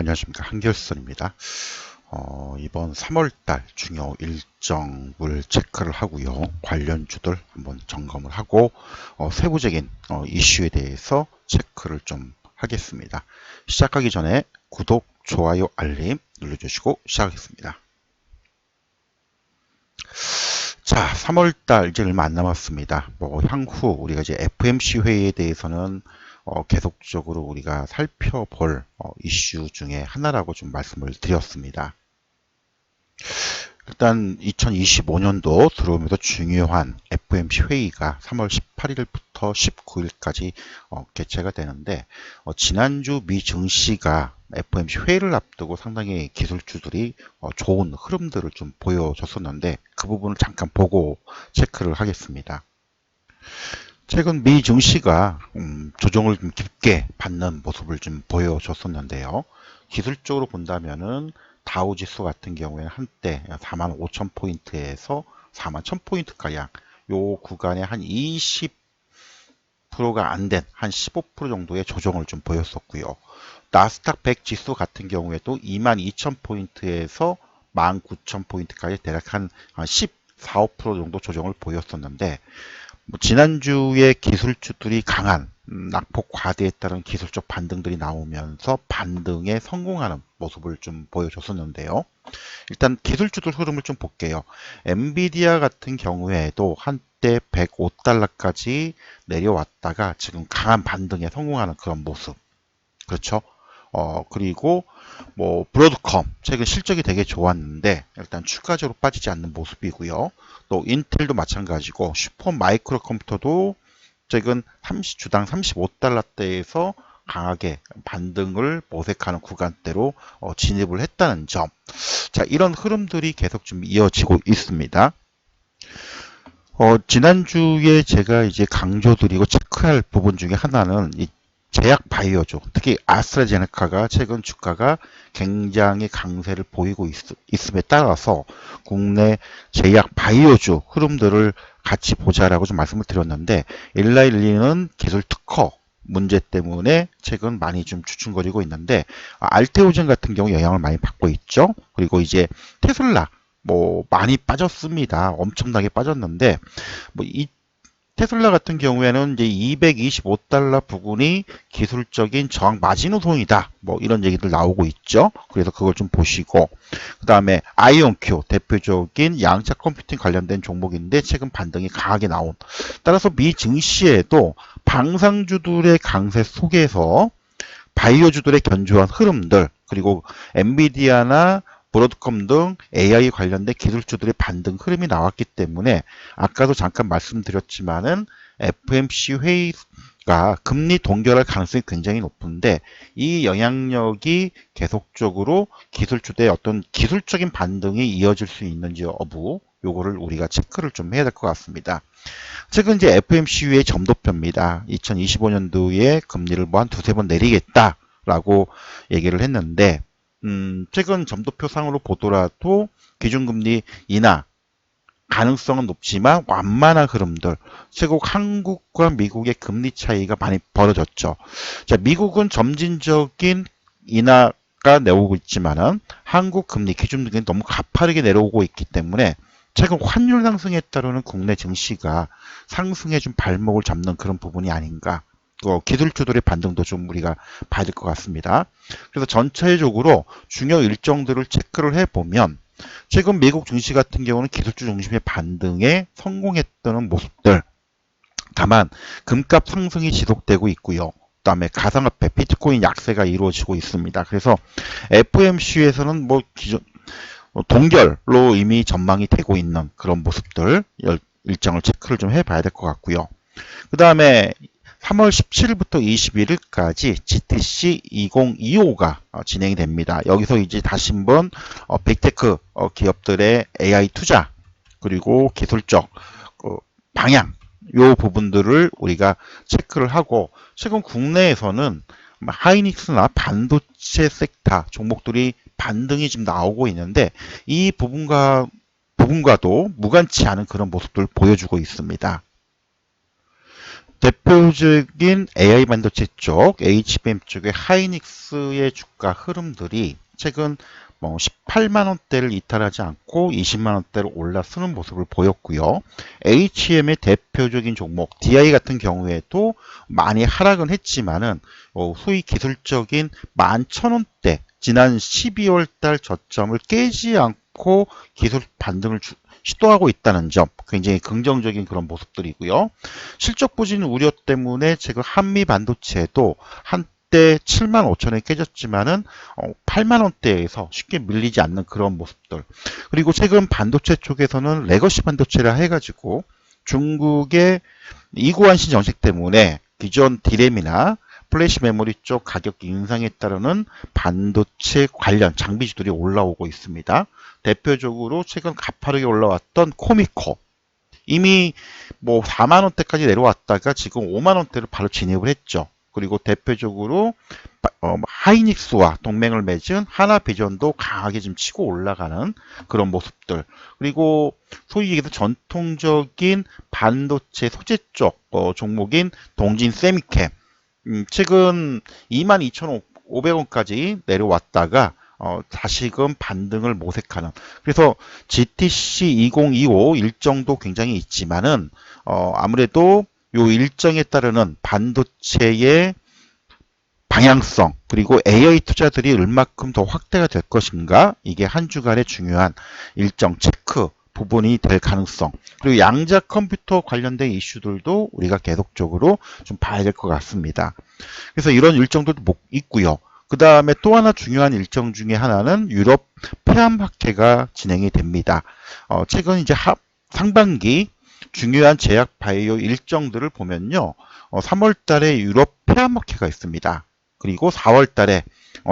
안녕하십니까. 한결선입니다. 이번 3월달 중요 일정을 체크를 하고요. 관련주들 한번 점검을 하고 세부적인 이슈에 대해서 체크를 좀 하겠습니다. 시작하기 전에 구독, 좋아요, 알림 눌러주시고 시작하겠습니다. 자, 3월달 이제 얼마 안 남았습니다. 향후 우리가 이제 FMC 회의에 대해서는 계속적으로 우리가 살펴볼 이슈 중에 하나라고 좀 말씀을 드렸습니다. 일단 2025년도 들어오면서 중요한 FMC 회의가 3월 18일부터 19일까지 개최가 되는데 지난주 미 증시가 FMC 회의를 앞두고 상당히 기술주들이 좋은 흐름들을 좀 보여줬었는데 그 부분을 잠깐 보고 체크를 하겠습니다. 최근 미 증시가 조정을 좀 깊게 받는 모습을 좀 보여줬었는데요. 기술적으로 본다면은 다우지수 같은 경우에는 한때 45,000포인트에서 41,000포인트가량 요 구간에 한 20%가 안 된 한 15% 정도의 조정을 좀 보였었고요. 나스닥 100 지수 같은 경우에도 22,000포인트에서 19,000포인트까지 대략 한 14, 5% 정도 조정을 보였었는데 지난주에 기술주들이 강한 낙폭 과대에 따른 기술적 반등들이 나오면서 반등에 성공하는 모습을 좀 보여줬었는데요. 일단 기술주들 흐름을 좀 볼게요. 엔비디아 같은 경우에도 한때 105달러까지 내려왔다가 지금 강한 반등에 성공하는 그런 모습. 그렇죠? 그리고 브로드컴 최근 실적이 되게 좋았는데 일단 추가적으로 빠지지 않는 모습이고요. 또 인텔도 마찬가지고 슈퍼 마이크로 컴퓨터도 최근 주당 35달러대에서 강하게 반등을 모색하는 구간대로 진입을 했다는 점. 자, 이런 흐름들이 계속 좀 이어지고 있습니다. 지난주에 제가 이제 강조드리고 체크할 부분 중에 하나는 이 제약 바이오죠. 특히 아스트라제네카가 최근 주가가 굉장히 강세를 보이고 있음에 따라서 국내 제약 바이오주 흐름들을 같이 보자라고 좀 말씀을 드렸는데 일라일리는 기술 특허 문제 때문에 최근 많이 좀 주춤거리고 있는데 알테오젠 같은 경우 영향을 많이 받고 있죠. 그리고 이제 테슬라 많이 빠졌습니다. 엄청나게 빠졌는데 이 테슬라 같은 경우에는 이제 225달러 부근이 기술적인 저항 마지노선이다. 이런 얘기들 나오고 있죠. 그래서 그걸 좀 보시고 그 다음에 아이온큐 대표적인 양자 컴퓨팅 관련된 종목인데 최근 반등이 강하게 나온. 따라서 미 증시에도 방상주들의 강세 속에서 바이오주들의 견조한 흐름들 그리고 엔비디아나 브로드컴 등 AI 관련된 기술주들의 반등 흐름이 나왔기 때문에 아까도 잠깐 말씀드렸지만은 FMC 회의가 금리 동결할 가능성이 굉장히 높은데 이 영향력이 계속적으로 기술주들의 어떤 기술적인 반등이 이어질 수 있는지 여부 요거를 우리가 체크를 좀 해야 될 것 같습니다. 최근 이제 FMC의 점도표입니다. 2025년도에 금리를 한 두세 번 내리겠다라고 얘기를 했는데 최근 점도표상으로 보더라도 기준금리 인하 가능성은 높지만 완만한 흐름들. 최고 한국과 미국의 금리 차이가 많이 벌어졌죠. 자, 미국은 점진적인 인하가 내오고 있지만은 한국 금리 기준금리 너무 가파르게 내려오고 있기 때문에 최근 환율 상승에 따르는 국내 증시가 상승에 좀 발목을 잡는 그런 부분이 아닌가. 기술주들의 반등도 좀 우리가 봐야 될 것 같습니다. 그래서 전체적으로 중요 일정들을 체크를 해보면 최근 미국 증시 같은 경우는 기술주 중심의 반등에 성공했다는 모습들. 다만 금값 상승이 지속되고 있고요. 그다음에 가상화폐 비트코인 약세가 이루어지고 있습니다. 그래서 FMC에서는 동결로 이미 전망이 되고 있는 그런 모습들 일정을 체크를 좀 해봐야 될 것 같고요. 그 다음에 3월 17일부터 21일까지 GTC 2025가 진행이 됩니다. 여기서 이제 다시 한번 빅테크 기업들의 AI 투자 그리고 기술적 방향 요 부분들을 우리가 체크를 하고 최근 국내에서는 하이닉스나 반도체 섹터 종목들이 반등이 지금 나오고 있는데 이 부분과도 무관치 않은 그런 모습들을 보여주고 있습니다. 대표적인 AI 반도체 쪽, HBM 쪽의 하이닉스의 주가 흐름들이 최근 뭐 18만 원대를 이탈하지 않고 20만 원대로 올라서는 모습을 보였고요. HM의 대표적인 종목 DI 같은 경우에도 많이 하락은 했지만은 소위 기술적인 11,000원대 지난 12월 달 저점을 깨지 않고 기술 반등을 시도하고 있다는 점 굉장히 긍정적인 그런 모습들이고요. 실적 부진 우려 때문에 지금 한미 반도체도 한때 7만 5천원에 깨졌지만은 8만 원대에서 쉽게 밀리지 않는 그런 모습들. 그리고 최근 반도체 쪽에서는 레거시 반도체라 해가지고 중국의 이구환신 정책 때문에 기존 디램이나 플래시 메모리 쪽 가격 인상에 따르는 반도체 관련 장비주들이 올라오고 있습니다. 대표적으로 최근 가파르게 올라왔던 코미코. 이미 뭐 4만 원대까지 내려왔다가 지금 5만 원대를 바로 진입을 했죠. 그리고 대표적으로 하이닉스와 동맹을 맺은 하나비전도 강하게 지금 치고 올라가는 그런 모습들. 그리고 소위 얘기해서 전통적인 반도체 소재 쪽 종목인 동진 세미캠. 최근 22,500원까지 내려왔다가 다시금 반등을 모색하는. 그래서 GTC 2025 일정도 굉장히 있지만은 아무래도 요 일정에 따르는 반도체의 방향성 그리고 AI 투자들이 얼마큼 더 확대가 될 것인가 이게 한 주간의 중요한 일정 체크 부분이 될 가능성 그리고 양자 컴퓨터 관련된 이슈들도 우리가 계속적으로 좀 봐야 될 것 같습니다. 그래서 이런 일정들도 있고요. 그 다음에 또 하나 중요한 일정 중에 하나는 유럽 폐암학회가 진행이 됩니다. 최근 이제 상반기 중요한 제약 바이오 일정들을 보면요. 3월 달에 유럽 폐암학회가 있습니다. 그리고 4월 달에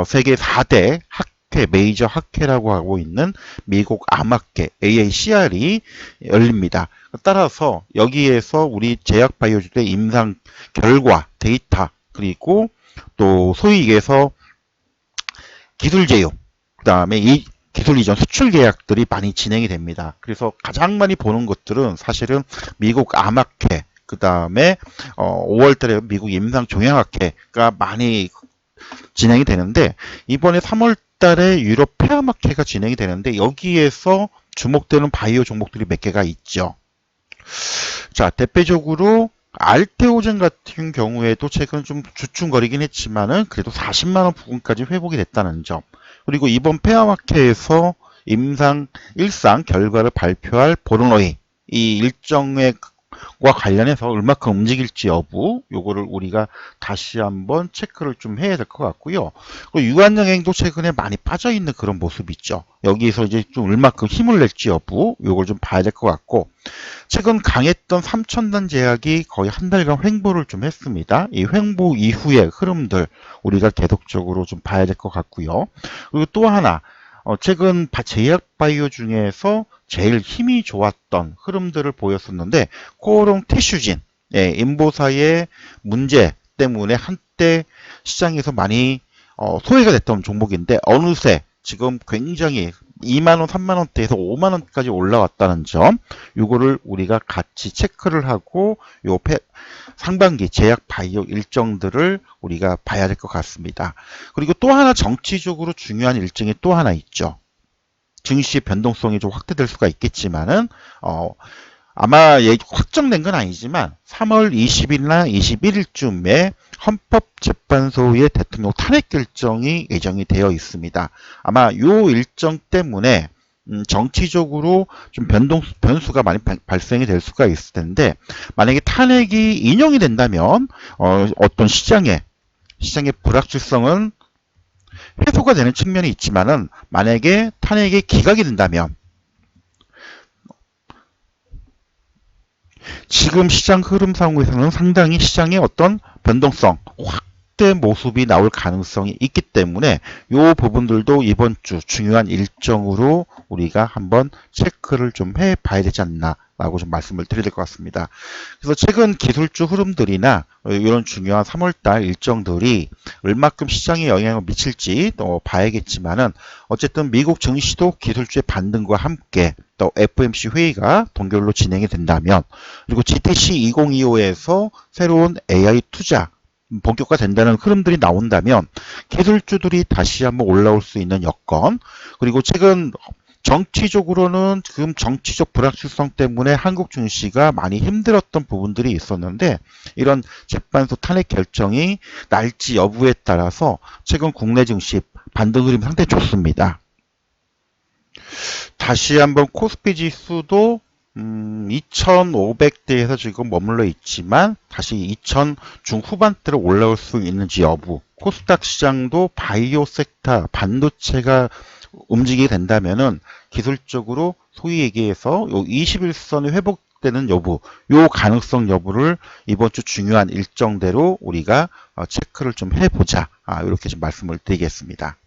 세계 4대 학회, 메이저 학회라고 하고 있는 미국 암학회 AACR이 열립니다. 따라서 여기에서 우리 제약 바이오주의 임상 결과, 데이터, 그리고 또 소위 얘기해서 기술 제휴, 그 다음에 이 기술 이전 수출 계약들이 많이 진행이 됩니다. 그래서 가장 많이 보는 것들은 사실은 미국 암학회, 그 다음에 5월 달에 미국 임상 종양학회가 많이 진행이 되는데 이번에 3월 달에 유럽 폐암학회가 진행이 되는데 여기에서 주목되는 바이오 종목들이 몇 개가 있죠. 자, 대표적으로 알테오젠 같은 경우에도 최근 좀 주춤거리긴 했지만은 그래도 40만 원 부근까지 회복이 됐다는 점. 그리고 이번 폐암학회에서 임상 1상 결과를 발표할 보르노이 이 일정과 관련해서 얼마큼 움직일지 여부 요거를 우리가 다시 한번 체크를 좀 해야 될 것 같고요. 그리고 유한영행도 최근에 많이 빠져 있는 그런 모습이 있죠. 여기서 이제 좀 얼마큼 힘을 낼지 여부 요걸 좀 봐야 될 것 같고 최근 강했던 삼천단 제약이 거의 한 달간 횡보를 좀 했습니다. 이 횡보 이후의 흐름들 우리가 계속적으로 좀 봐야 될 것 같고요. 그리고 또 하나 최근 제약 바이오 중에서 제일 힘이 좋았던 흐름들을 보였었는데 코오롱 테슈진 인보사의 문제 때문에 한때 시장에서 많이 소외가 됐던 종목인데 어느새 지금 굉장히 2만원, 3만원대에서 5만원까지 올라왔다는 점, 요거를 우리가 같이 체크를 하고, 상반기 제약 바이오 일정들을 우리가 봐야 될 것 같습니다. 그리고 또 하나 정치적으로 중요한 일정이 또 하나 있죠. 증시의 변동성이 좀 확대될 수가 있겠지만은, 아마 확정된 건 아니지만 3월 20일이나 21일쯤에 헌법재판소의 대통령 탄핵 결정이 예정이 되어 있습니다. 아마 이 일정 때문에 정치적으로 좀 변수가 많이 발생이 될 수가 있을 텐데 만약에 탄핵이 인용이 된다면 어떤 시장의 불확실성은 해소가 되는 측면이 있지만은 만약에 탄핵이 기각이 된다면 지금 시장 흐름 상에서는 상당히 시장의 어떤 변동성, 회복된 모습이 나올 가능성이 있기 때문에 이 부분들도 이번 주 중요한 일정으로 우리가 한번 체크를 좀 해봐야 되지 않나 라고 좀 말씀을 드려야 될 것 같습니다. 그래서 최근 기술주 흐름들이나 이런 중요한 3월달 일정들이 얼마큼 시장에 영향을 미칠지 또 봐야겠지만은 어쨌든 미국 증시도 기술주의 반등과 함께 또 FOMC 회의가 동결로 진행이 된다면 그리고 GTC 2025에서 새로운 AI 투자 본격화된다는 흐름들이 나온다면 기술주들이 다시 한번 올라올 수 있는 여건 그리고 최근 정치적으로는 지금 정치적 불확실성 때문에 한국 증시가 많이 힘들었던 부분들이 있었는데 이런 재판소 탄핵 결정이 날지 여부에 따라서 최근 국내 증시 반등 흐름이 상당히 좋습니다. 다시 한번 코스피 지수도 2500대에서 지금 머물러 있지만 다시 2000 중후반대로 올라올 수 있는지 여부 코스닥 시장도 바이오 섹터 반도체가 움직이게 된다면은 기술적으로 소위 얘기해서 요 21선이 회복되는 여부, 요 가능성 여부를 이번 주 중요한 일정대로 우리가 체크를 좀 해보자. 이렇게 좀 말씀을 드리겠습니다.